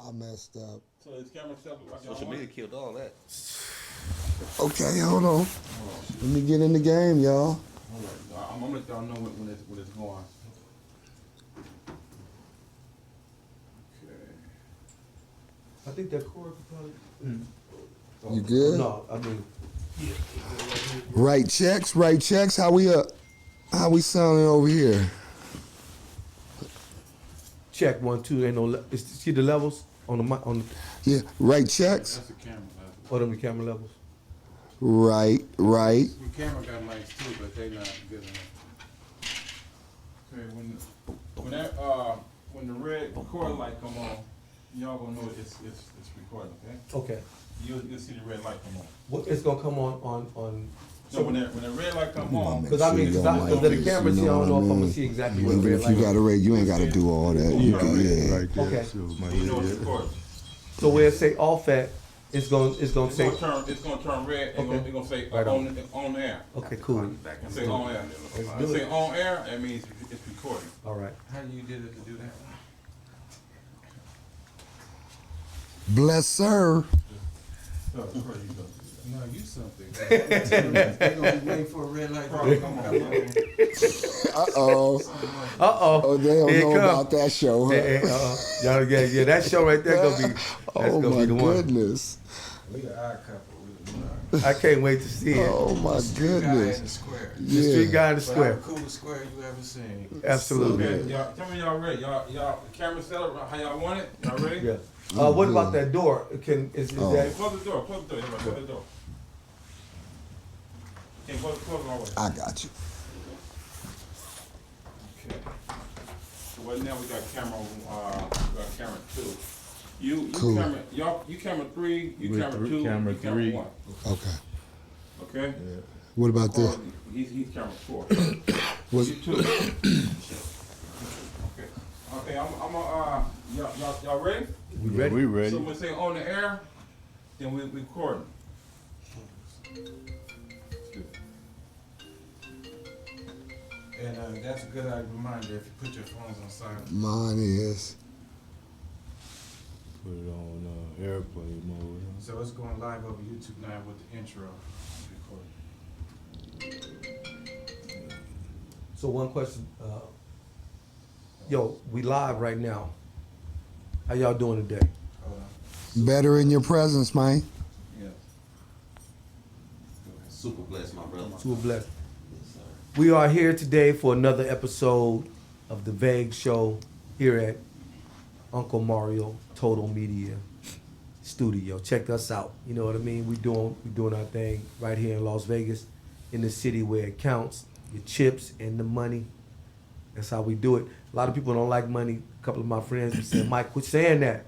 I messed up. So this camera stuff like Social media killed all that. Okay, hold on. Let me get in the game, y'all. I'm gonna let y'all know when it's going. Okay. I think that cord could probably. You good? No, I mean. Right checks. How we sounding over here? Check 1, 2. Ain't no. See the levels on the on the. Yeah, right checks. That's the camera. What are the camera levels? Right. The camera got lights too, but they not good enough. Okay, when the red record light come on, y'all gonna know it's recording. Okay. Okay. You'll see the red light come on. What it's gonna come on. So when the red light come on, Because I mean, because the camera see, I don't know if I'm gonna see exactly what the Even red if you light. got a red, you ain't got to do all that. You can, yeah. Right there, Okay. so my you know it's head. recording. So where it say off at, it's gonna say. It's gonna turn red and Okay. it's gonna say Right on air. Okay, cool. It's say on air. Let's It do say it. on air, that means it's recording. All right. How you did it to do that? Bless sir. No, you something. They gonna be waiting for a red light. Come on. Uh-oh. Oh, they don't Here it know come. about that show, huh? Y'all yeah, that show right there gonna be. That's Oh gonna my be the one. goodness. We an odd couple. I can't wait to see it. Oh my Guy in goodness. the square. The street guy in the But I'm square. the coolest square you ever seen. Absolutely. Okay, y'all, tell me y'all ready. Y'all, the camera set up how y'all want it? Y'all ready? Yeah. What about that door? Is Oh. Hey, that? close the door. Close the door. Everybody, close the door. Okay, close it all the way. I got you. Okay. So right now we got camera 2. You Cool. camera you camera 3, you With camera 2, camera you camera 3. 1. Okay. Okay? What about this? He's camera 4. Was You 2. Okay, y'all ready? We Yeah, ready? we ready. So when we say on the air, then we recording. And that's a good reminder if you put your phones on silent. mine is. Put it on airplane mode. Huh? So it's going live over YouTube now with the intro recording. So one question. Yo, we live right now. How y'all doing today? Hold on. Better in your presence, man. Yeah. Super blessed, my brother. Super blessed. We are here today for another episode of the VEG Show here at Uncle Mario Total Media Studio. Check us out. You know what I mean? We doing our thing right here in Las Vegas, in the city where it counts. Your chips and the money. That's how we do it. A lot of people don't like money. A couple of my friends be saying, "Mike, quit saying that.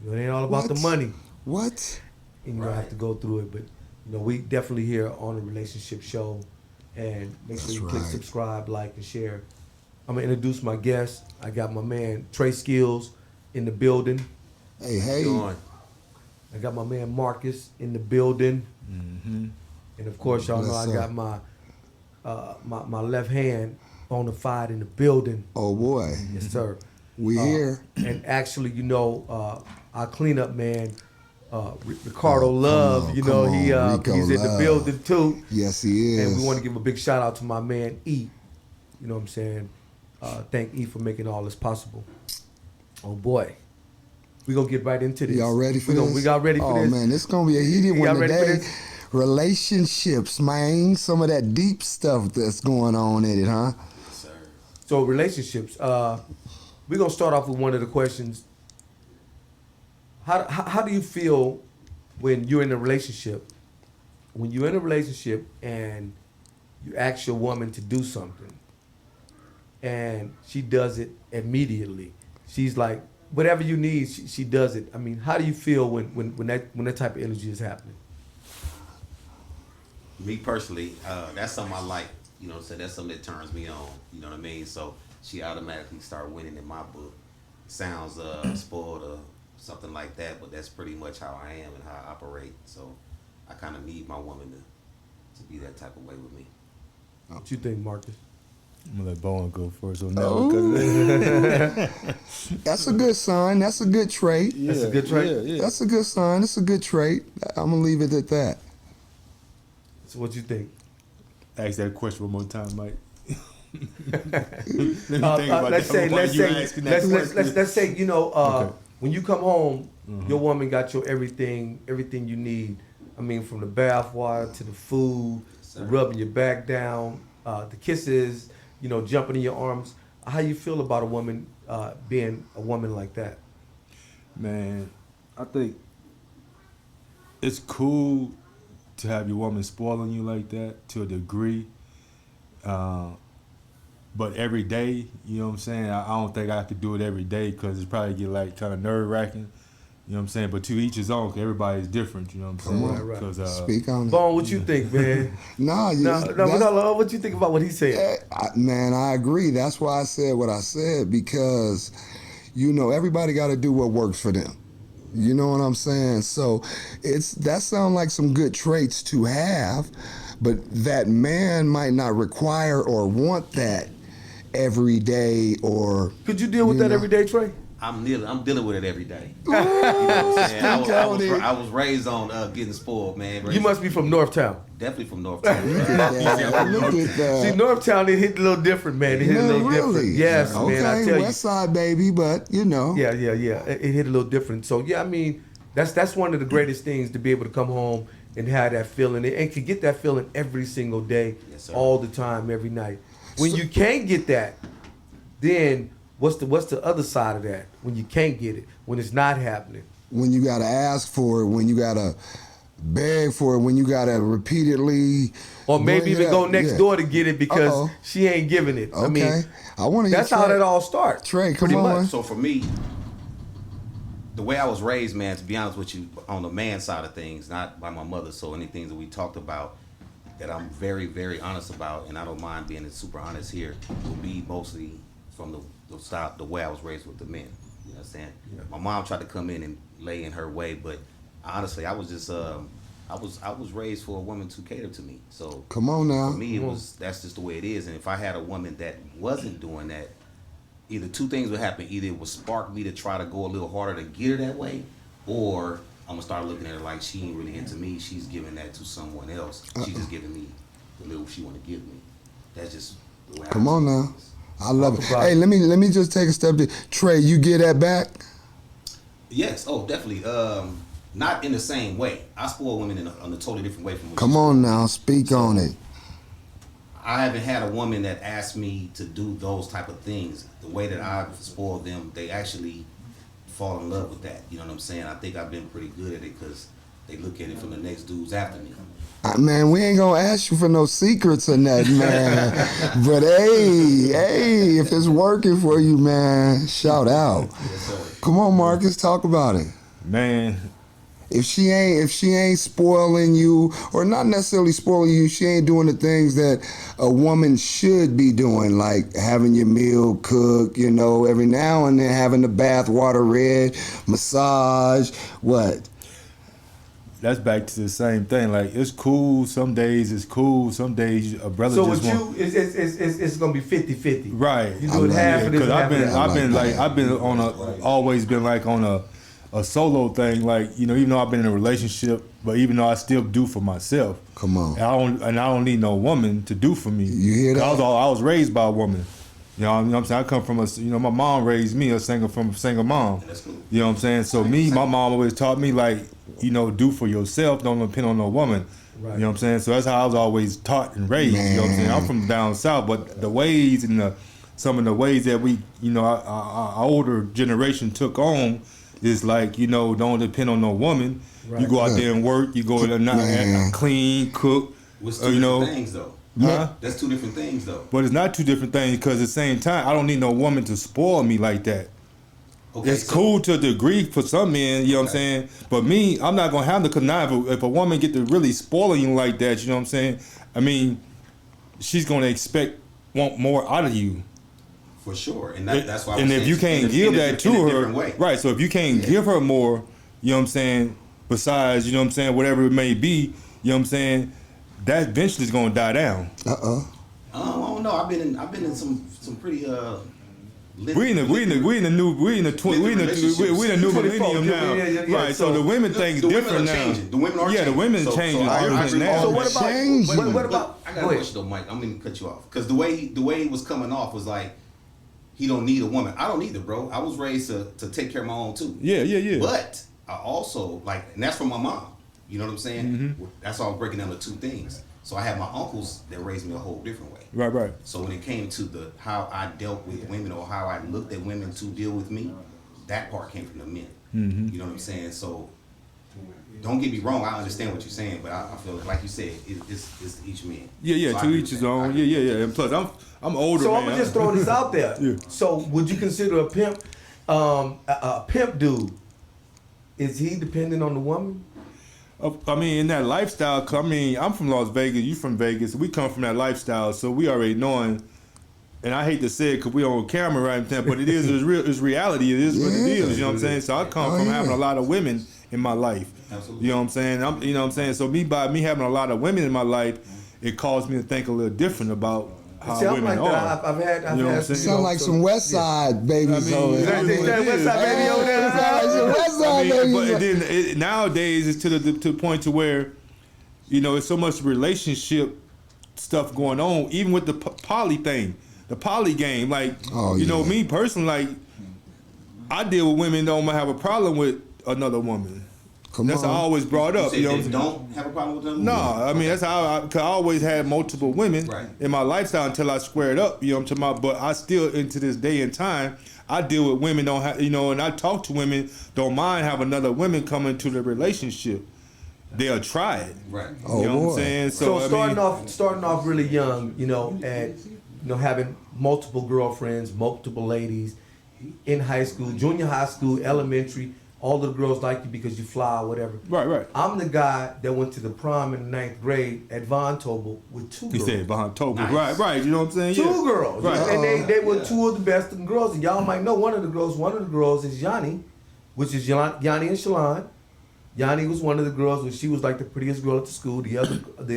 You know, it ain't all about the What? money." What? And you don't have to go through it. But you know, we definitely here on a relationship show. And make sure That's you click right. subscribe, like, and share. I'm gonna introduce my guest. I got my man Trey Skills in the building. Hey. Going. I got my man Marcus in the building. Mm-hmm. And of course, y'all know Yes, I sir. got my left hand bona fide in the building. Oh boy. Yes, sir. We here. And actually, you know, our cleanup man, Ricardo Love, on, you know, come on, Rico he's in the Love. building too. Yes, he is. And we want to give a big shout out to my man E. You know what I'm saying? Thank E for making all this possible. Oh boy. We're going to get right into this. Y'all ready for this? We got ready for oh, this. man, this going to be a heated Y'all one ready for today. this? Relationships, man. Some of that deep stuff that's going on in it, huh? Sir. So relationships. We're going to start off with one of the questions. How do you feel when you're in a relationship? When you're in a relationship and you ask your woman to do something and she does it immediately. She's like, whatever you need, she does it. I mean, how do you feel when that type of energy is happening? Me personally, that's something I like. You know what I'm saying? That's something that turns me on. You know what I mean? So she automatically start winning in my book. Sounds spoiled or something like that, but that's pretty much how I am and how I operate. So I kind of need my woman to be that type of way with me. What you think, Marcus? I'm gonna let Bowen go first on that Oh. one. 'Cause- That's a good sign. That's a good trait. That's a good trait? Yeah. That's a good sign. That's a good trait. I'm gonna leave it at that. So what you think? Ask that question one more time, Mike. Let me think about Let's that. say, Why let's you say, asking that let's question? say, you know, Okay. when you come home, your woman got your everything you need. I mean, from the bath water to the food, sir. rubbing your back down, the kisses, you know, jumping in your arms. How you feel about a woman being a woman like that? Man, I think it's cool to have your woman spoiling you like that to a degree. But every day, you know what I'm saying? I don't think I have to do it every day because it's probably get like kind of nerve wracking. You know what I'm saying? But to each his own. 'Cause everybody's different. You know what I'm saying? Come on. Right. 'Cause, Speak on it. Bone, what you think, man? Nah, No, what you think about what he said? Man, I agree. That's why I said what I said because, you know, everybody got to do what works for them. You know what I'm saying? So that sounds like some good traits to have, but that man might not require or want that every day or. Could you deal with that know. every day, Trey? I'm dealing with it every day. You know what I'm saying? Speak on it. I was raised on getting spoiled, man. You must be from Northtown. Definitely from North Carolina. Look at that. Look at See, that. Northtown, it hit a little different, man. It hit a little different. Yes, okay, man, I tell you. West Side baby, but you know. Yeah. It hit a little different. So yeah, I mean, that's one of the greatest things to be able to come home and have that feeling, and to get that feeling every single day, Yes, sir. all the time, every night. When you can't get that, then what's the other side of that? When you can't get it, when it's not happening. When you gotta ask for it, when you gotta beg for it, when you gotta repeatedly. Or maybe bring it even go up. next Yeah. door to get it because Uh-oh. she ain't giving it. Okay. I mean, I want to. that's how that all starts. Trey, come pretty on. much. So for me, the way I was raised, man, to be honest with you, on the man side of things, not by my mother. So any things that we talked about that I'm very, very honest about, and I don't mind being super honest here, will be mostly from the way I was raised with the men. You know what I'm saying? Yeah. My mom tried to come in and lay in her way, but honestly, I was just I was raised for a woman to cater to me. So Come on now. for me, that's just the way it is. And if I had a woman that wasn't doing that, either two things would happen. Either it would spark me to try to go a little harder to get her that way, or I'm gonna start looking at her like she ain't really into me. She's giving that to someone else. She's just giving me the little she want to give me. That's just the way Come I on see now. things. I love it. Talk about Hey, it. let me just take a step. Trey, you get that back? Yes, oh definitely. Not in the same way. I spoil women in a totally different way from what Come you on spoil. now, speak on it. I haven't had a woman that asked me to do those type of things. The way that I've spoiled them, they actually fall in love with that. You know what I'm saying? I think I've been pretty good at it because they look at it from the next dudes after me. Man, we ain't gonna ask you for no secrets or nothing, man. But hey, if it's working for you, man, shout out. Yes, sir. Come on, Marcus, talk about it. Man, If she ain't spoiling you, or not necessarily spoiling you, she ain't doing the things that a woman should be doing, like having your meal cooked, you know, every now and then having the bath water read, massage, what? that's back to the same thing. Like, it's cool. Some days it's cool. Some days a brother So just with want. you, it's gonna be 50-50. Right. You do it I half like of this, Because half of that. I've been on always been like on a solo thing. Like, you know, even though I've been in a relationship, but even though I still do for myself. Come on. And I don't need no woman to do for me. You hear that? 'Cause I was raised by a woman. You know what I'm saying? I come from my mom raised me a single mom. That's cool. You know what I'm saying? So my mom always taught me, like, you know, do for yourself, don't depend on no woman. Right. You know what I'm saying? So that's how I was always taught and raised. You know what I'm saying? I'm from down south, but the ways and some of the ways that we, you know, our older generation took on is like, you know, don't depend on no woman. Right. You go out there and work. You go and clean, cook. What's two you know, different things though? huh? That's two different things though. But it's not two different things because at the same time, I don't need no woman to spoil me like that. Okay, It's so- cool to a degree for some men, you know what I'm saying? But me, I'm not gonna have the connive. If a woman get to really spoiling you like that, you know what I'm saying? I mean, she's gonna want more out of you. For sure, and that's why. I And was if saying you in can't a- give in a- that to in a her, different way. right? So if you can't give her more, you know what I'm saying? Besides, you know what I'm saying, whatever it may be, you know what I'm saying? That eventually is gonna die down. I don't don't know. I've been in some pretty We in the new millennium now, Yeah. right? So the women think the different women are now. changing. The women are Yeah, the changing. women So changing I different agree with now. all So that. what about Changing. what about? I got Go a ahead. question though, Mike. I'm gonna cut you off because the way it was coming off was like he don't need a woman. I don't either, bro. I was raised to take care of my own too. Yeah. But I also like, and that's from my mom. You know what I'm saying? Mm-hmm. That's all I'm breaking down to two things. So I had my uncles that raised me a whole different way. Right. So when it came to the how I dealt with women or how I looked at women to deal with me, that part came from the men. Mm-hmm. You know what I'm saying? So don't get me wrong, I understand what you're saying, but I feel like you said, it's each man. Yeah. So I To agree each with his that. I own. agree. Yeah. And plus, I'm older. So man. I'm gonna just throw this out there. Yeah. So would you consider a pimp, a pimp dude? Is he dependent on the woman? I mean, in that lifestyle. I mean, I'm from Las Vegas. You from Vegas. We come from that lifestyle, so we already knowing. And I hate to say it because we on camera right now, but it's real. It's reality. It is what it is. You know what I'm saying? So I come from having a lot of women in my life. Absolutely. You know what I'm saying? You know what I'm saying? So by me having a lot of women in my life, it caused me to think a little different about how See, I'm women like are. that. I've had. You know what I'm saying? Sound like some West Side babies I mean, over there. exactly. That West Side baby over there. Sound like some West Side I mean, but babies. then nowadays it's to the point to where, you know, it's so much relationship stuff going on, even with the poly thing, the poly game. Like, you know, me personally, like, I deal with women that don't have a problem with another woman. That's how I always brought up. You know, what I'm saying? Don't have a problem with them. No, I mean that's how cause I always had multiple women Right. in my lifestyle until I squared up. You know what I'm talking about? But I still, into this day and time, I deal with women don't have, you know, and I talk to women don't mind having another women come into the relationship. They'll try it. Right. Oh, You know what boy. I'm saying? So I starting off really young, you know, and having multiple girlfriends, multiple ladies in high school, junior high school, elementary. All the girls like you because you fly or whatever. Right. I'm the guy that went to the prom in the 9th grade at Von Tobel with two He girls. said behind Toby. Nice. Right. You know what I'm saying? Two Yeah. girls. Right. And they were two of the best looking girls. And y'all might know one of the girls is Yanni, which is Yanni and Shalon. Yanni was one of the girls, and she was like the prettiest girl at the school. The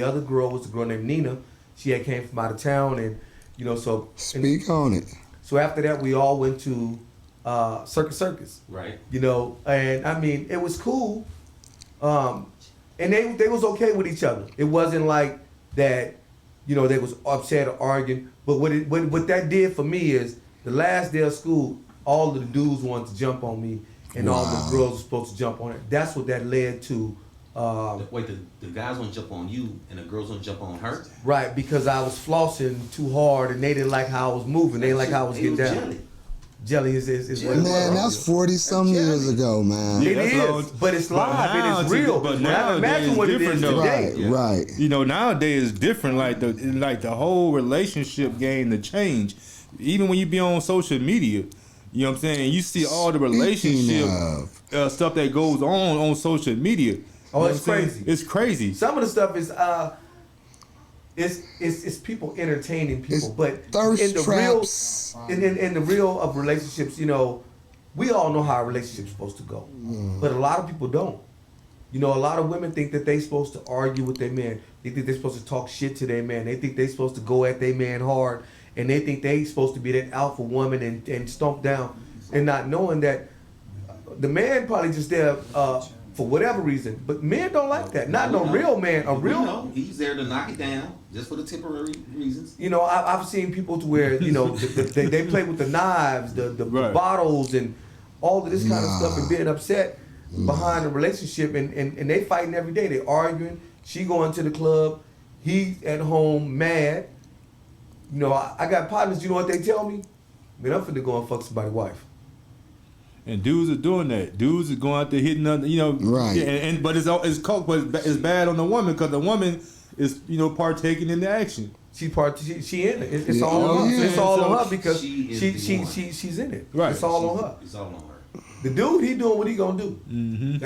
other girl was a girl named Nina. She had came from out of town, and you know, so Speak on it. so after that we all went to Circus. Right. You know, and I mean it was cool. And they was okay with each other. It wasn't like that, you know, they was upset or arguing. But what that did for me is the last day of school, all of the dudes wanted to jump on me, and all the girls were supposed to jump on it. That's what that led to. Wait, the guys want to jump on you and the girls want to jump on her? Right, because I was flossing too hard, and they didn't like how I was moving. They didn't like how I was getting down. Jelly. Jelly is what it Man, was. that's 40-some years ago, man. Yeah, It that's is, long. but it's But live. now It is to- real. but Now nowadays imagine it's what it different is though. today. Right, right. You know, nowadays it's different. Like the whole relationship game to change. Even when you be on social media, you know what I'm saying. You see all the relationship stuff that goes on social media. Oh, You know it's what I'm saying? crazy. It's crazy. Some of the stuff is it's people entertaining people, It's but thirst in the traps. real in the real of relationships, you know, we all know how a relationship's supposed to go, but a lot of people don't. You know, a lot of women think that they supposed to argue with their man. They think they're supposed to talk shit to their man. They think they're supposed to go at their man hard, and they think they supposed to be that alpha woman and stomp down, and not knowing that the man probably just there for whatever reason. But men don't like that. Not no real man. A real, You know, he's there to knock it down just for the temporary reasons. you know, I've seen people to where, you know, they play with the knives, the Right. bottles, and all of this kind of stuff, and being upset behind the relationship, and they fighting every day. They arguing. She going to the club. He at home mad. You know, I got partners. You know what they tell me? Man, I'm finna go and fuck somebody's wife. And dudes are doing that. Dudes are going out there hitting other, you know. Right. Yeah, but it's it's bad on the woman because the woman is, you know, partaking in the action. She in it. It's Yeah. all on Oh, her. yeah. It's all So on her because she is she's the one. in it. Right. It's all on her. It's all on her. The dude, he doing what he gonna do. Mm-hmm.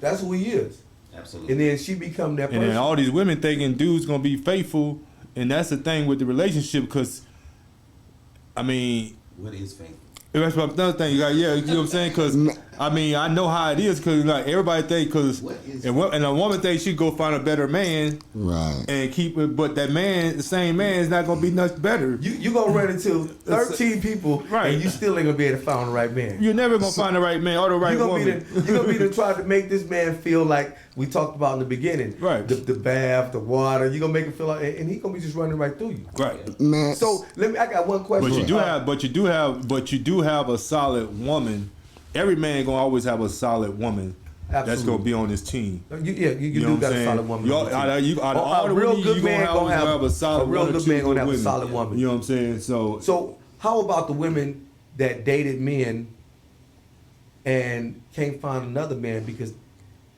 That's who he is. Absolutely. And then she become that And person. then all these women thinking dudes gonna be faithful, and that's the thing with the relationship. Because, I mean, What is faith? that's another thing. You got, yeah, you know what I'm saying? Because I mean, I know how it is because like everybody think because and a woman thinks she go find a better man, Right. and keep it, but that man, the same man, is not gonna be much better. You gonna run into 13 people, Right. and you still ain't gonna be able to find the right man. You're never gonna find the right man or the right woman. You're gonna be the trying to make this man feel like we talked about in the beginning. Right. The bath, the water. You're gonna make him feel like, and he gonna be just running right through you. Right. Man. So I got one question. But you do have a solid woman. Every man gonna always have a solid woman that's Absolutely. gonna be on his team. You You know do what got I'm a saying? solid woman. on your team. Out of all A the real women, good you man gonna have a solid a real one or good two man gonna have a women. solid woman. You know what I'm saying? So how about the women that dated men and can't find another man because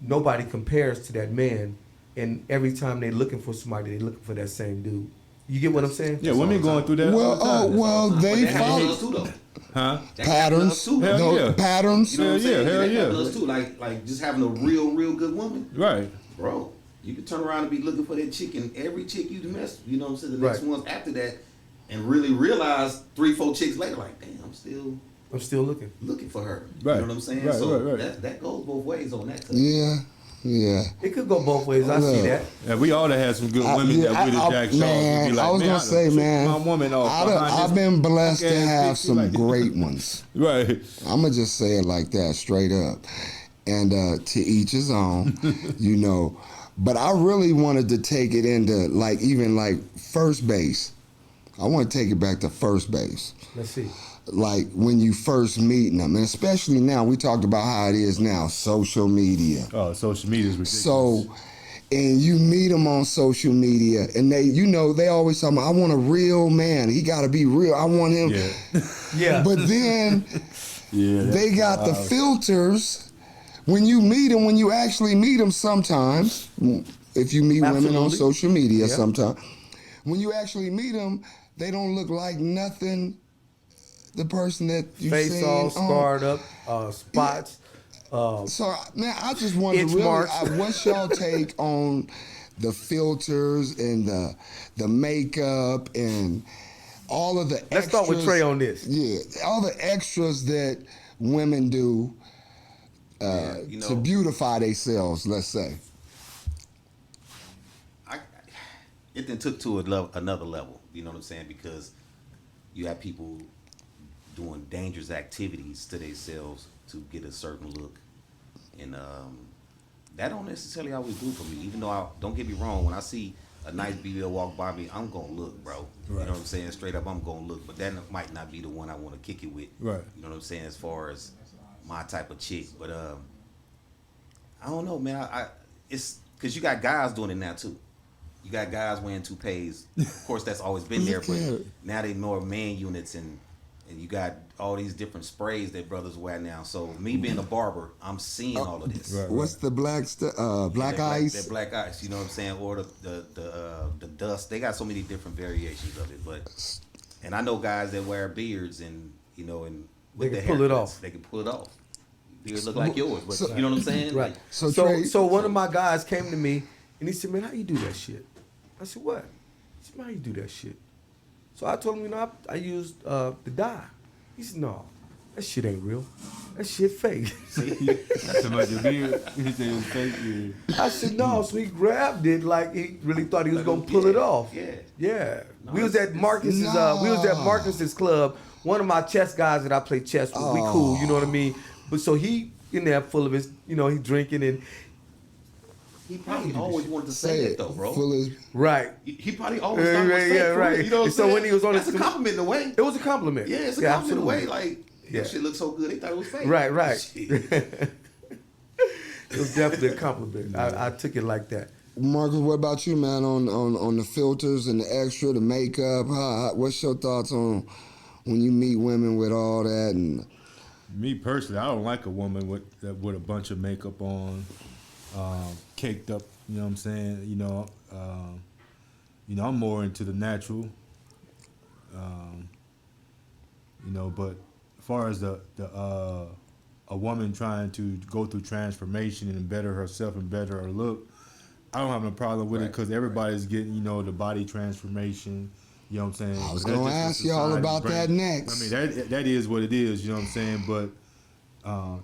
nobody compares to that man, and every time they're looking for somebody, they're looking for that same dude. You get what I'm saying? Yeah, women going through that. all the time. But They that happens follow to us too, though. Huh? That patterns. happens to us too. Hell No, yeah. patterns. You know what I'm Hell yeah, saying? hell That yeah. happens to us too. Like just having a real good woman, Right. bro. You can turn around and be looking for that chick, and every chick you mess, you know what I'm saying, the next Right. ones after that, and really realize 3-4 chicks later, like, damn, I'm still looking. looking for her. Right. You know what I'm saying? Right, So right. that goes both ways on that. Yeah. It could go both ways. I see Look. that. Yeah, we all done had some good women that we done jacked off. man, and be like, I was man, gonna say, done man, tricked my woman off behind I've this been blessed to punk-ass have bitch. some Like- great ones. Right. I'm gonna just say it like that, straight up. And to each his own, you know. But I really wanted to take it into even first base. I want to take it back to first base. Let's see. Like when you first meeting them, and especially now, we talked about how it is now, social media. Oh, social media is ridiculous. So, and you meet them on social media, and they always tell me, I want a real man. He got to be real. I want him. Yeah. Yeah. But then Yeah. they got the filters. When you meet them, when you actually meet them sometimes, if you meet women on Absolutely. social media Yeah. sometimes, when you actually meet them, they don't look like nothing the person that you Face seen all on. scarred up, spots. So, man, I just wonder Itch really, marks. what's y'all take on the filters and the makeup and all of the extras? Let's start with Trey on this. Yeah, all the extras that women do You to know, beautify themselves, let's say. it then took to another level. You know what I'm saying? Because you have people doing dangerous activities to themselves to get a certain look, and that don't necessarily always do for me. Even though don't get me wrong, when I see a nice BBL walk by me, I'm gonna look, bro. You know what I'm saying? Straight up, I'm gonna look. But that might not be the one I want to kick it with. Right. You know what I'm saying? As far as my type of chick, but I don't know, man. It's because you got guys doing it now too. You got guys wearing toupees. Of course, that's always been there, but now they more man units, and you got all these different sprays that brothers wear now. So me being a barber, I'm seeing all of this. Right. What's the black That ice? That black ice, you know what I'm saying, or the dust. They got so many different variations of it, but and I know guys that wear beards and and They with can the pull it haircuts, off. They can pull it off. Beards look like yours, but you know what I'm saying? Right. Like, So one of my guys came to me and he said, "Man, how you do that shit?" I said, "What?" He said, "Man, how you do that shit?" So I told him, I used the dye. He said, "No, that shit ain't real. That shit fake." That's about the beard. He said it was fake. Yeah. I said, "No." So he grabbed it like he really thought he was gonna Yeah, pull it off. yeah. Yeah. No, We was at Marcus's. We was at Marcus's club. One of my chess guys that I play chess with. We cool. You know what I mean? But so he in there full of his. He drinking and. he probably always wanted to say that though, bro. Full of, Right. He probably always thought it was Right, fake. yeah, for right. real, you know what I'm So saying? when he was on that's his- a compliment in a way. It was a compliment. Yeah, it's a compliment in a way. absolutely. Like Yeah. that shit looks so good, they thought it was fake. Right. Shit. It was definitely a compliment. I took it like that. Marcus, what about you, man? On the filters and the extra, the makeup. What's your thoughts on when you meet women with all that? And Me personally, I don't like a woman with a bunch of makeup on, caked up. You know what I'm saying? I'm more into the natural. But as far as a woman trying to go through transformation and better herself and better her look, I don't have no problem with it because everybody's getting the body transformation. You know what I'm saying? I was But that's gonna just what ask y'all society about that brings. next. I mean, that is what it is. You know what I'm saying? But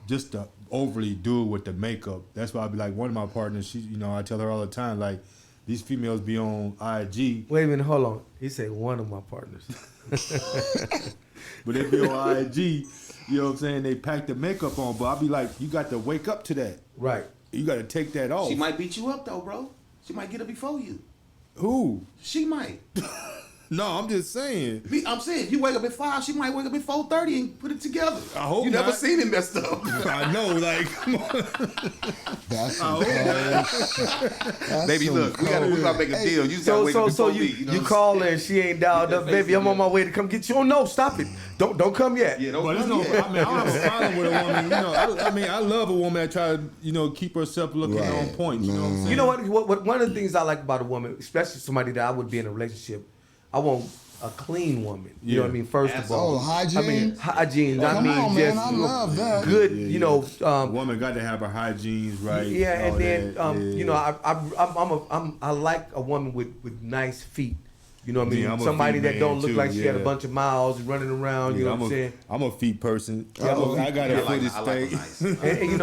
just to overly do it with the makeup. That's why I be like, one of my partners, she, I tell her all the time, like, these females be on IG, Wait a minute, hold on. He said one of my partners. but they be on IG, you know what I'm saying? They pack the makeup on, but I be like, you got to wake up to that. Right. You got to take that off. She might beat you up though, bro. She might get up before you. Who? She might. No, I'm just saying. I'm saying, you wake up at 5, she might wake up at 4:30 and put it together. I hope you never not. seen it messed up. I know, like, come on. That's some cold. Baby, look, we gotta make a deal. You gotta wake up So before me. you call her and she ain't dialed up, baby. I'm on my way to come get you. Oh no, stop it! Don't come yet. Yeah, don't But it's come no, yet. I mean, I don't have a problem with a woman. I love a woman that try to, keep herself looking Right. on point. You know what I'm saying? You know what? One of the things I like about a woman, especially somebody that I would be in a relationship, I want a clean woman. You know what I mean? First of all, Oh, hygiene? I mean hygiene. Oh, I come mean on, man, just I love that. good. A woman got to have her hygienes right. Yeah, all and then that, I like a woman with nice feet. You know what I mean? Yeah, I'm a Somebody feet that man, don't look too, like she had a yeah. bunch of miles running around. You know what I'm saying? I'm a feet person. Yeah, I got a I like footed a state. nice. And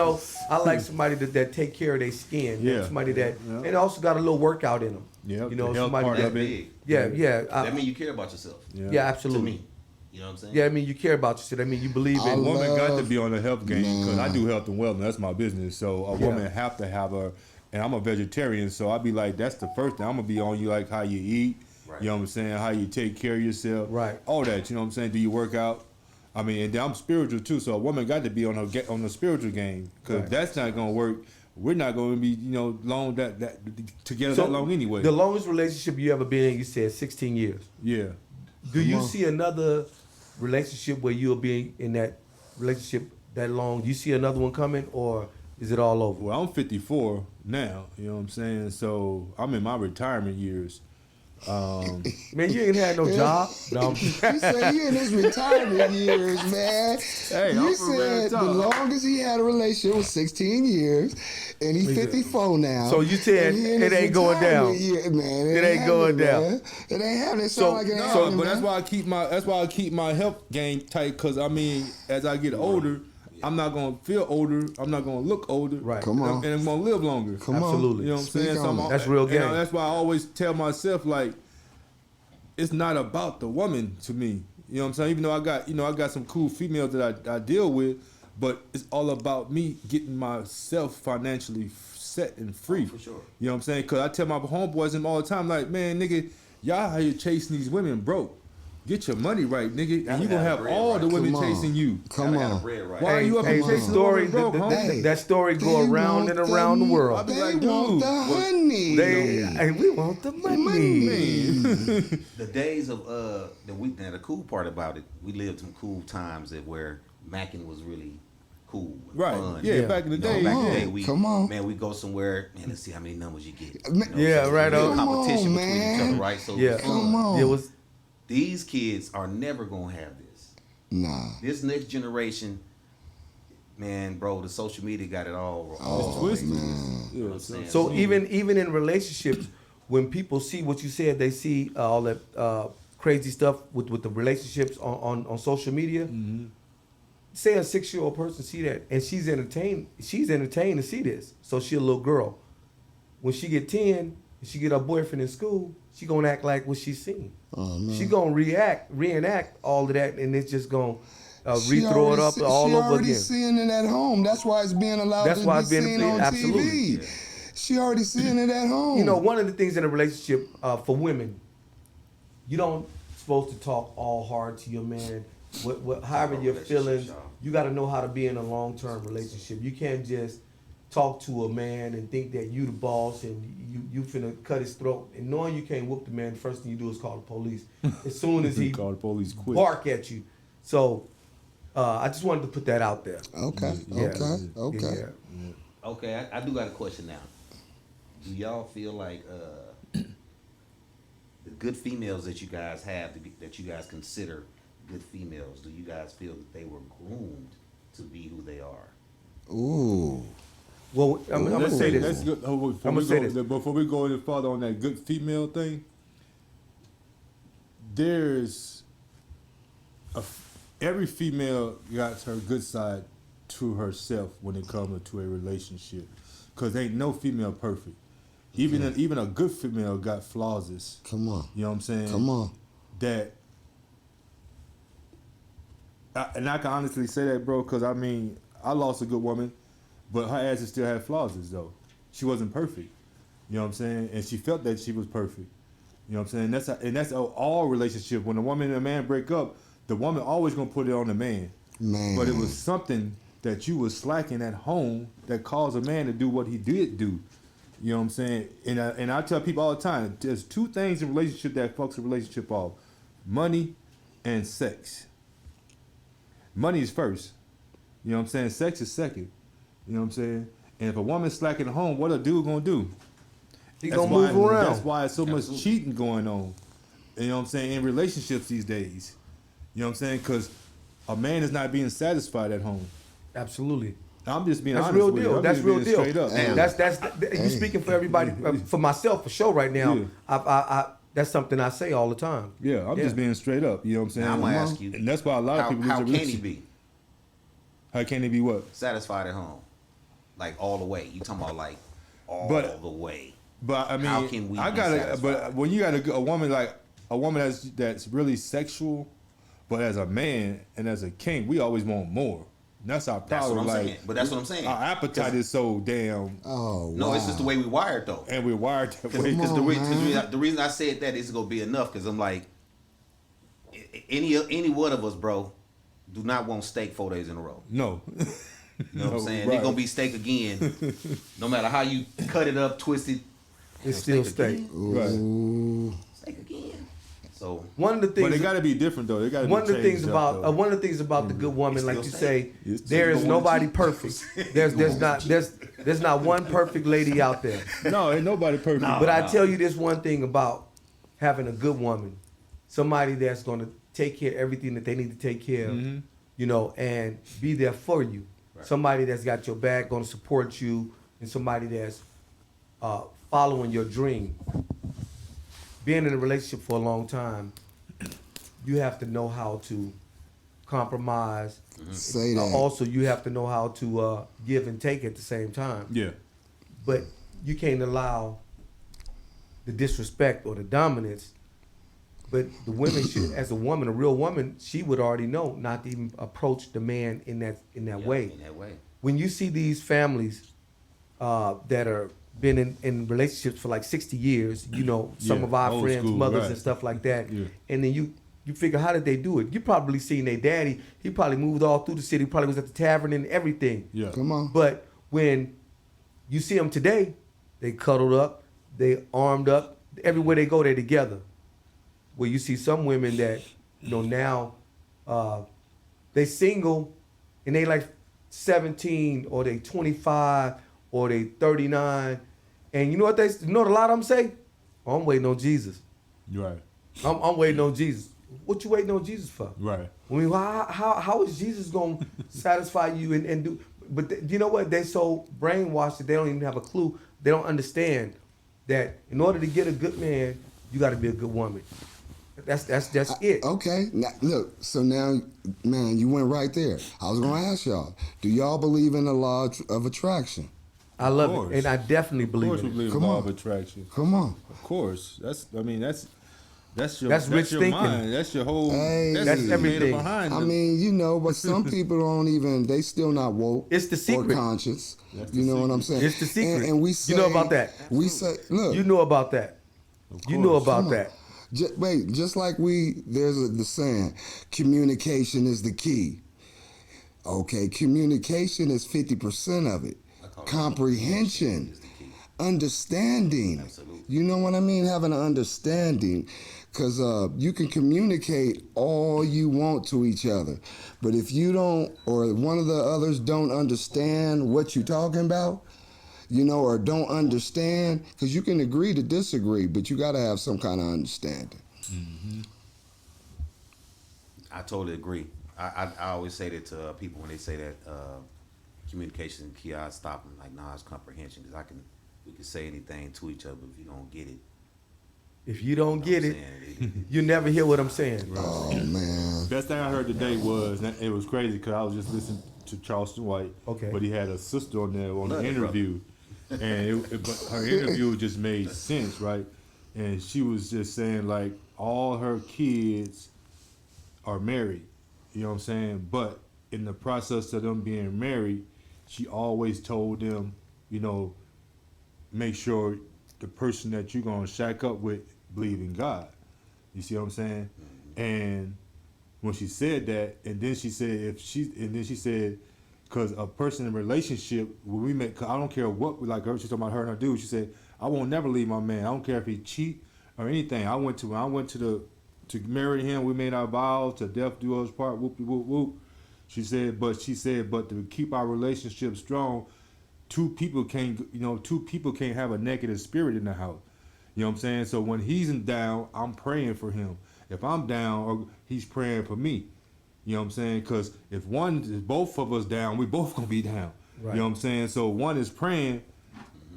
I like somebody that take care of their skin. Yeah. Somebody that Yeah. and also got a little workout in them. Yeah, You know, the health somebody part that of it. Big. yeah. That means you care about yourself. Yeah, absolutely. To me. You know what I'm saying? Yeah, I mean you care about yourself. I mean you believe I in. A woman got to love- be on the health game because I Man. do health and wellness. That's my business. So a woman have to have her. And I'm a vegetarian, so I be like, that's the first thing. I'm gonna be on you, like how you eat. Right. You know what I'm saying? How you take care of yourself. Right. All that. You know what I'm saying? Do you work out? I mean, and then I'm spiritual too. So a woman got to be on the spiritual game because Right. that's not gonna work. We're not gonna be long that together that long anyway. The longest relationship you ever been in, you said 16 years. Yeah. Do you on. see another relationship where you'll be in that relationship that long? Do you see another one coming, or is it all over? Well, I'm 54 now. You know what I'm saying? So I'm in my retirement years. Man, you ain't had no job. No, He said he in his retirement years, man. Hey, you I'm from said the Red Top. longest he had a relationship was 16 years, and he's 54 now. So you said and he in it his ain't going down. retirement year, man. It ain't going happening, down. man. It ain't happening. It So- sound like it ain't No, happening, but man. that's why I keep my health game tight. Cause I mean, as I get older, I'm not gonna feel older. I'm not gonna look older. Right. Come on. And I'm gonna live longer. Come on. Absolutely. You know what I'm Speak saying? on it. That's real game. That's why I always tell myself like, it's not about the woman to me. You know what I'm saying? Even though I got some cool females that I deal with, but it's all about me getting myself financially set and free. For sure. You know what I'm saying? Cause I tell my homeboys and all the time, like, man, nigga, y'all out here chasing these women broke. Get your money right, nigga, and you gonna have all the women Come on. chasing you. Come Gotta have on. the bread right. Why are you up Hey, here the chasing story, the women broke, the- homie? that story go They around and want around the world. I be They like, want dude, the honey. And we want the money. The days of the cool part about it, we lived some cool times where macking was really cool, and Right. fun. Yeah, Yeah. back in the You know, day. back in the yeah. day, we Come on. man, we go somewhere, man. Let's see how many numbers you get. Ma- Yeah, so right it's a on. competition Come on, between each man. other, right? So Yeah. it's fun. Come on. It was These kids are never gonna have this. Nah. This next generation, man, bro, the social media got it all. Oh, twisted. You man. know what I'm saying? so even in relationships, when people see what you said, they see all that crazy stuff with the relationships on social media. Say a 6-year-old person see that, and she's entertained to see this. So she a little girl. When she get 10, and she get her boyfriend in school, she gonna act like what she's seen. Oh, no. She gonna reenact all of that, and it's just gonna She rethrow it already up see- all she over already again. seeing it at home. That's why it's being allowed That's to why be it's being- seen on absolutely. TV. She already seeing it at home. You know, one of the things in a relationship for women, you don't supposed to talk all hard to your man. However you're feeling, Relationships, y'all. you got to know how to be in a long-term relationship. You can't just talk to a man and think that you the boss and you finna cut his throat. And knowing you can't whoop the man, the first thing you do is call the police. As soon as he Call the police quick. bark at you. So I just wanted to put that out there. Okay. Yeah. Okay. Yeah. Okay, I do got a question now. Do y'all feel like the good females that you guys have, that you guys consider good females, do you guys feel that they were groomed to be who they are? Ooh. Well, I'm gonna Let's say say this. that's good. I'ma say this. Before we go any further on that good female thing, every female got her good side to herself when it comes to a relationship, cause ain't no female perfect. Even a good female got flaws. Come on. You know what I'm saying? Come on. And I can honestly say that, bro, because I mean, I lost a good woman, but her ass still had flaws, though. She wasn't perfect. You know what I'm saying? And she felt that she was perfect. You know what I'm saying? That's all relationship. When a woman and a man break up, the woman always gonna put it on the man. Man. But it was something that you was slacking at home that caused a man to do what he did do. You know what I'm saying? And I tell people all the time, there's two things in relationship that fucks a relationship off: money and sex. Money is first. You know what I'm saying? Sex is second. You know what I'm saying? And if a woman's slacking at home, what a dude gonna do? He gonna move around. That's why it's so much cheating going on. You know what I'm saying? In relationships these days. You know what I'm saying? Because a man is not being satisfied at home. Absolutely. I'm just being That's honest real with deal. you. I'm That's just real being deal. straight up. Hey. That's you speaking for everybody, for myself for sure right now. Yeah. I that's something I say all the time. Yeah, I'm just being straight up. You know what I'm saying? Now I'm gonna ask you, and that's why a lot of people how lose can their he relationship. be How can he be what? satisfied at home, like all the way? You talking about like all But- the way? But I mean, How can we I be gotta. satisfied? But when you got a woman that's really sexual, but as a man and as a king, we always want more. And that's our That's problem. what I'm like, saying. But that's what I'm saying. Our appetite is so damn, Oh, No, wow. it's just the way we wired though. and we're wired that way. Because Come on, man. the reason I said that is gonna be enough. Because I'm like, any one of us, bro, do not want steak 4 days in a row. No. You know what I'm saying? Right. It's gonna be steak again. No matter how you cut it up, twist it, It's still steak. again. Right. Ooh. Steak again. So One of the But things it got to be different though. It got to one be of the things changed about up, though. one of the things about the good woman, It's like still you steak. say, It's there still is going nobody cheap. perfect. There's not one perfect lady out there. No, ain't nobody perfect. But I tell you this one thing about having a good woman, somebody that's going to take care of everything that they need to take care of, Mhm. you know, and be there for you. Right. Somebody that's got your back, going to support you, and somebody that's following your dream. Being in a relationship for a long time, you have to know how to compromise. Say that. Also, you have to know how to give and take at the same time. Yeah. But you can't allow the disrespect or the dominance. But the women should, as a woman, a real woman, she would already know not to even approach the man in that yeah, way. In that way. When you see these families that are been in relationships for like 60 years, you know, some Yeah, of our old friends, school, mothers right. and stuff like that, Yeah. and then you figure, how did they do it? You probably seen their daddy. He probably moved all through the city. Probably was at the tavern and everything. Yeah. Come on. But when you see them today, they cuddled up, they armed up. Everywhere they go, they're together. Where you see some women that, you know, now they single and they like 17 or they 25 or they 39. And you know what a lot of them say? Oh, I'm waiting on Jesus. Right. I'm waiting on Jesus. What you waiting on Jesus for? Right. I mean, how is Jesus going to satisfy you and do? But you know what? They so brainwashed that they don't even have a clue. They don't understand that in order to get a good man, you got to be a good woman. That's it. Okay. Now, look, so now, man, you went right there. I was going to ask y'all, do y'all believe in the law of attraction? I love course. it, and I definitely Of believe course, we in it. believe in Come law on. of attraction. Come on. Of course. That's your That's rich your thinking. mind. That's your whole. Hey. That's That's the creator everything. behind. I the- mean, you know, but some people don't even, they still not woke. It's the secret. Or conscious. That's the You know what I'm saying? It's the secret. And we say, You know about that. We say, look. You know about that. You know course. about Come on. that. Just like the saying, communication is the key. Okay, communication is 50% of it. I call it Comprehension, is the key. understanding. Absolutely. You know what I mean? Having an understanding. Because you can communicate all you want to each other. But if you don't, or one of the others don't understand what you're talking about, you know, or don't understand, because you can agree to disagree, but you got to have some kind of understanding. I totally agree. I always say that to people when they say that communication is key. I stop them like, nah, it's comprehension, because we can say anything to each other, but if you don't get it, If you don't you know get what it, I'm saying? you never hear what I'm saying. Oh, man. Best thing I heard today was it was crazy because I was just to Charleston White. Okay. But he had a sister on there on Love the it, interview, and but her interview just made sense, right? And she was just saying like all her kids are married. You know what I'm saying? But in the process of them being married, she always told them, you know, make sure the person that you're gonna shack up with believe in God. You see what I'm saying? And when she said that, and then she said, because a person in a relationship, when we make, I don't care what, like her, she's talking about her and her dude. She said, I won't never leave my man. I don't care if he cheat or anything. I went to marry him. We made our vows to death do us part. Whoop whoop whoop. She said, but to keep our relationship strong, two people can't have a negative spirit in the house. You know what I'm saying? So when he's down, I'm praying for him. If I'm down, or he's praying for me. You know what I'm saying? Because if both of us down, we both gonna be down. Right. You know what I'm saying? So one is praying,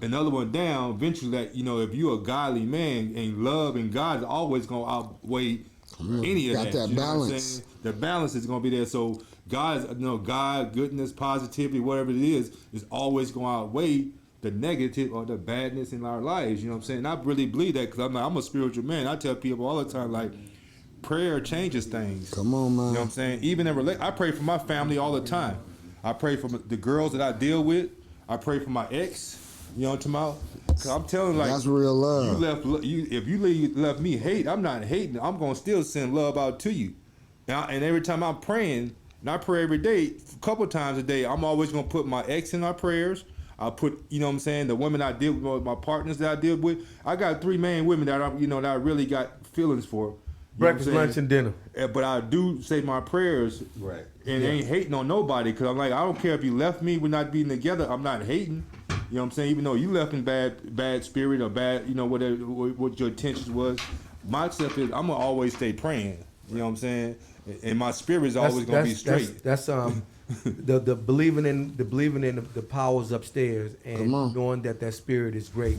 another one down. Eventually, that if you're a godly man, and love and God is always gonna outweigh any of Got that. that You know what I'm balance. saying? The balance is gonna be there. So God, goodness, positivity, whatever it is always gonna outweigh the negative or the badness in our lives. You know what I'm saying? And I really believe that because I'm a spiritual man. I tell people all the time, like, prayer changes things. Come on, man. You know what I'm saying? Even I pray for my family all the time. I pray for the girls that I deal with. I pray for my ex. You know what I'm talking about? 'Cause I'm telling you, like, That's real love. if you left me hate, I'm not hating. I'm gonna still send love out to you. And every time I'm praying, and I pray every day, a couple times a day, I'm always gonna put my ex in my prayers. I put, you know what I'm saying, the women I deal with, my partners that I deal with. I got 3 main women that that I really got feelings for. You know what I'm Breakfast, saying? lunch, and dinner. But I do say my prayers, Right. and ain't hating on nobody, because I'm like, I don't care if you left me, we're not being together. I'm not hating. You know what I'm saying? Even though you left in bad spirit or bad, whatever what your intentions was. Myself is I'm gonna always stay praying. You know what I'm saying? And my spirit is always gonna be straight. That's the believing in the powers upstairs and Come on. knowing that spirit is great.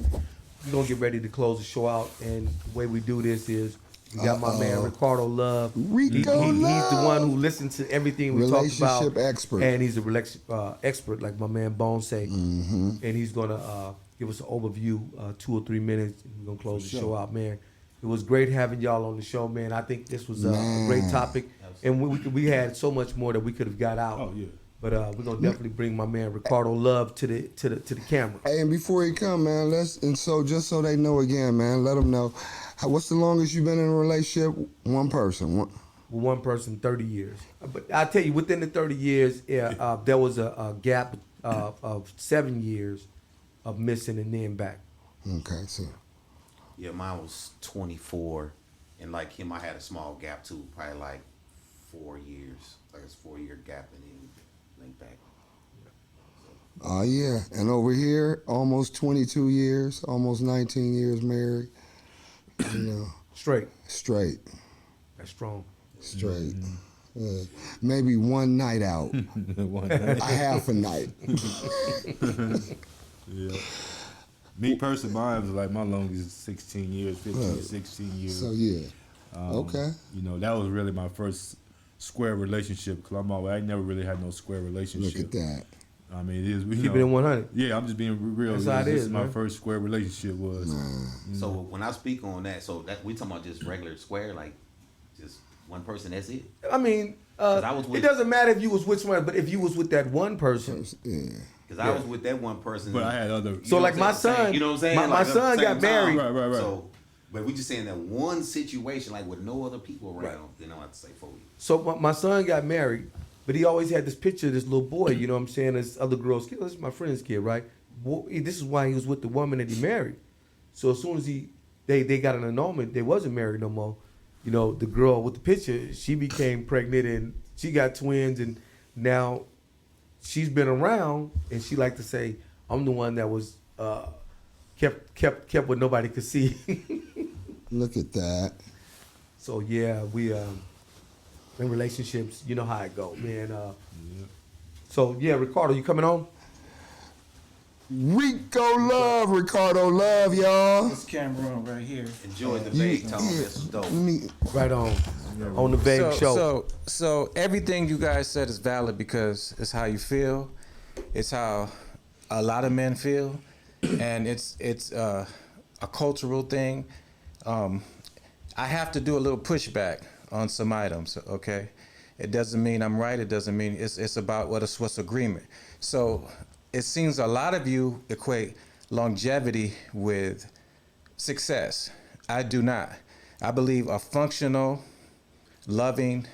We're gonna get ready to close the show out, and the way we do this is we got my man Ricardo Love. Rico He's the Love. one who listens to everything we talk about. Relationship expert. And he's a expert, like my man Bone say. And he's gonna give us an overview, 2 or 3 minutes. And we're gonna close the show out, man. It was great having y'all on the show, man. I think this was a great topic, and we had so much more that we could have got out. Oh, yeah. But we're gonna definitely bring my man Ricardo Love to the camera. Hey, and before he come, man, just so they know again, man, let them know. What's the longest you've been in a relationship? One person. With one person, 30 years. But I tell you, within the 30 years, there was a gap of 7 years of missing and then back. Okay, so. Yeah, mine was 24, and like him, I had a small gap too, probably like 4 years, like it's 4-year gap, and then link back. Oh, yeah. And over here, almost 22 years, almost 19 years married. Straight. Straight. That's strong. Straight. Maybe one night out. A half a night. Yeah. Me personally, mine was like my longest is 16 years, 15, 16 years. So, yeah. Okay. That was really my first square relationship, because I never really had no square relationship. Look at that. I mean, it is. Keep it in 100. Yeah, I'm just being real. That's how it This is, my man. first square relationship was. So when I speak on that, so that we talking about just regular square, like just one person, that's it. I mean, 'Cause I was it with- doesn't matter if you was with someone, but if you was with that one person. Yeah. Because I was with that one person. But I had other. You So know like what my I'm saying? son, You know what I'm saying? my Like, at the son same got married. Right. So, but we just saying that one situation, like with no other people around, then I don't have to say for you. So my son got married, but he always had this picture of this little boy, you know what I'm saying, this other girl's kid. This is my friend's kid, right? This is why he was with the woman that he married. So as soon as they got an annulment, they wasn't married no more. The girl with the picture, she became pregnant and she got twins, and now she's been around, and she like to say, I'm the one that was kept what nobody could see. Look at that. So yeah, we in relationships, you know how it go, man. So yeah, Ricardo, you coming on? Rico Love, Ricardo Love, y'all. This camera on right here. Enjoyed the vague tone. This was dope. Right on the VEG Show. So everything you guys said is valid because it's how you feel, it's how a lot of men feel, and it's a cultural thing. I have to do a little pushback on some items. Okay, it doesn't mean I'm right. It doesn't mean it's about what's agreement. So it seems a lot of you equate longevity with success. I do not. I believe a functional, loving,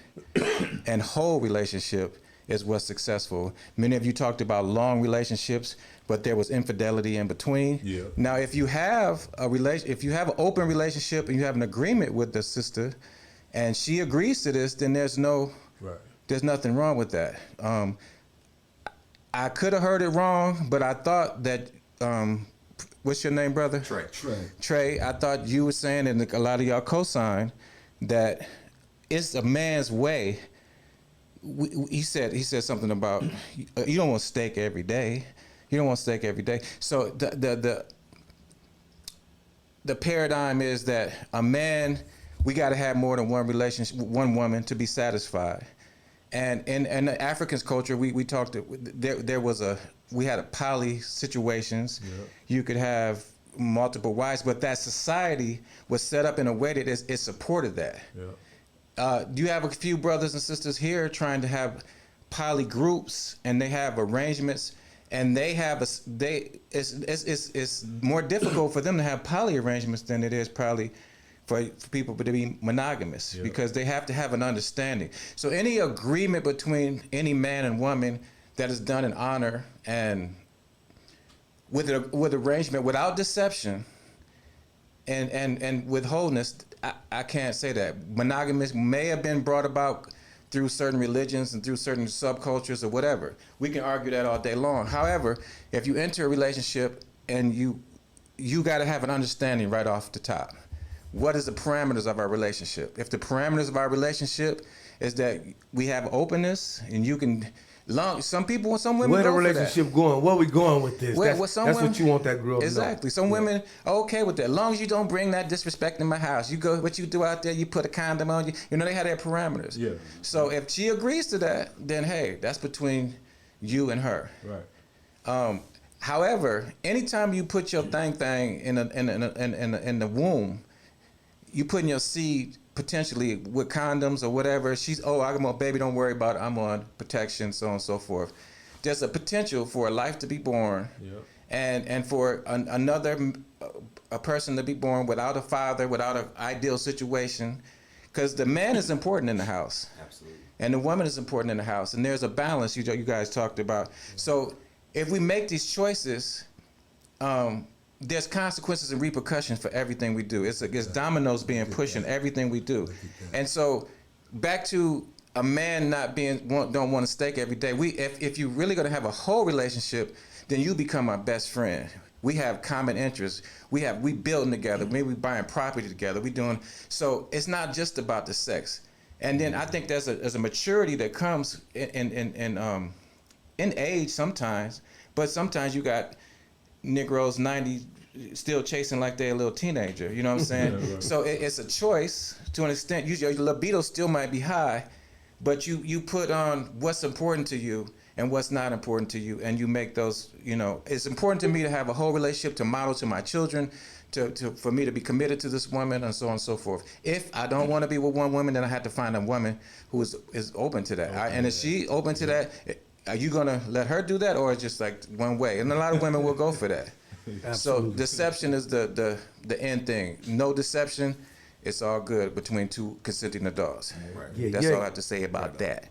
and whole relationship is what's successful. Many of you talked about long relationships, but there was infidelity in between. Yeah. Now, if you have if you have an open relationship and you have an agreement with the sister, and she agrees to this, then there's nothing wrong with that. I could have heard it wrong, but I thought that. What's your name, brother? Trey. Trey, I thought you were saying, and a lot of y'all co-signed, that it's a man's way. He said something about you don't want steak every day. You don't want steak every day. So the paradigm is that a man, we got to have more than one relationship, one woman to be satisfied. And in the African culture, we talked. We had a poly situations. Yeah. You could have multiple wives, but that society was set up in a way that it supported that. Yeah. You have a few brothers and sisters here trying to have poly groups, and they have arrangements, and it's more difficult for them to have poly arrangements than it is probably for people to be monogamous, because they have to have an understanding. So any agreement between any man and woman that is done in honor and with arrangement, without deception and with wholeness, I can't say that. Monogamous may have been brought about through certain religions and through certain subcultures or whatever. We can argue that all day long. However, if you enter a relationship and you got to have an understanding right off the top. What is the parameters of our relationship? If the parameters of our relationship is that we have openness and you can some women Where the go relationship going? Where we going with this? That's what you want that girl to know. Exactly. Some women are okay with that. As long as you don't bring that disrespect in my house. You go, what you do out there, you put a condom on you. You know, they have their parameters. Yeah. So if she agrees to that, then hey, that's between you and her. Right. However, anytime you put your thing in the womb, you putting your seed potentially with condoms or whatever. I'm on, baby, don't worry about it. I'm on protection, so on and so forth. There's a potential for a life to be born, and for a person to be born without a father, without an ideal situation, because the man is important in the house. Absolutely. And the woman is important in the house, and there's a balance you guys talked about. So if we make these choices, there's consequences and repercussions for everything we do. It's dominoes being pushed in everything we do. And so back to a man don't want a steak every day. If you're really gonna have a whole relationship, then you become my best friend. We have common interests. We building together. Maybe we buying property together. So it's not just about the sex. And then I think there's a maturity that comes in age sometimes, but sometimes you got Negroes 90 still chasing like they're a little teenager, you know what I'm saying? Yeah, right. So it's a choice to an extent. Your libido still might be high, but you put on what's important to you and what's not important to you, and you make those, it's important to me to have a whole relationship, to model to my children, for me to be committed to this woman, and so on and so forth. If I don't want to be with one woman, then I have to find a woman who is open to that. And if she open to that, are you gonna let her do that, or it's just like one way? And a lot of women will go for that. So deception is the end thing. No deception, it's all good between two consenting adults. Right. That's all I have to say about that.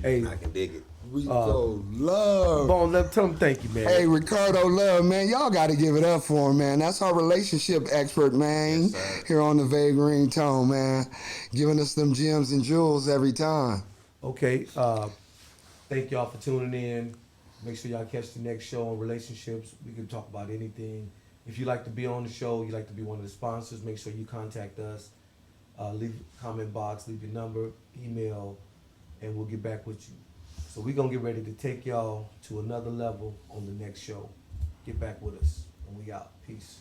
Hey, I can dig it. Rico Love. tell him thank you, man. Hey, Ricardo Love, man, y'all got to give it up for him, man. That's our relationship expert, man, Yes, here on the Vague Ringtone, man, giving us them gems and jewels every time. Okay, thank y'all for tuning in. Make sure y'all catch the next show on relationships. We can talk about anything. If you'd like to be on the show, you'd like to be one of the sponsors, make sure you contact us. Leave a comment box, leave your number, email, and we'll get back with you. So we're going to get ready to take y'all to another level on the next show. Get back with us when we out. Peace.